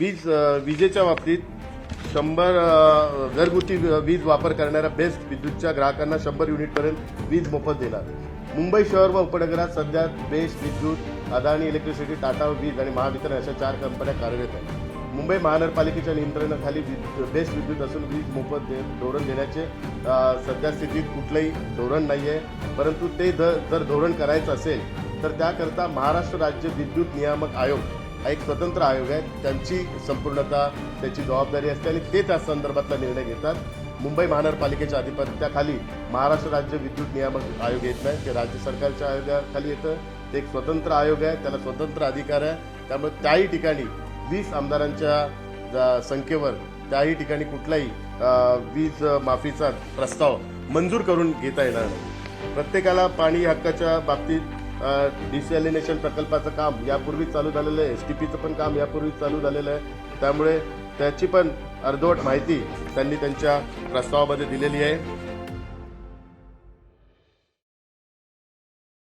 विजेच्या बाबतीत 100 घरगुती वीज वापर करणाऱ्या बेस्ट विद्युतच्या ग्राहकांना 100 युनिटपर्यंत वीज मोफत देणार. मुंबई शहर व उपनगरात सध्या बेस्ट विद्युत, अदानी इलेक्ट्रिसिटी, टाटा वीज आणि महावितरण अशा 4 कंपन्या कार्यरत आहेत. मुंबई महानगरपालिकेच्या नियंत्रणाखाली बेस्ट विद्युत असून वीज मोफत धोरण देण्याचे सध्या स्थितीत कुठलंही धोरण नाही आहे. परंतु ते जर धोरण करायचं असेल तर त्याकरता महाराष्ट्र राज्य विद्युत नियामक आयोग हा एक स्वतंत्र आयोग आहे. त्यांची संपूर्णता, त्याची जबाबदारी असते आणि ते त्या संदर्भातला निर्णय घेतात. मुंबई महानगरपालिकेच्या अधिपत्याखाली महाराष्ट्र राज्य विद्युत नियामक आयोग येत नाही, ते राज्य सरकारच्या आयोगाखाली येतं. ते एक स्वतंत्र आयोग आहे, त्याला स्वतंत्र अधिकार आहे. त्यामुळे त्याही ठिकाणी 20 आमदारांच्या संख्येवर त्याही ठिकाणी कुठलाही वीज माफीचा प्रस्ताव मंजूर करून घेता येणार नाही. प्रत्येकाला पाणी हक्काच्या बाबतीत डिसॅलिनेशन प्रकल्पाचं काम यापूर्वीच चालू झालेलं आहे. STPचं पण काम यापूर्वीच चालू झालेलं आहे. त्यामुळे त्याची पण अर्धवट माहिती त्यांनी त्यांच्या प्रस्तावामध्ये दिलेली आहे.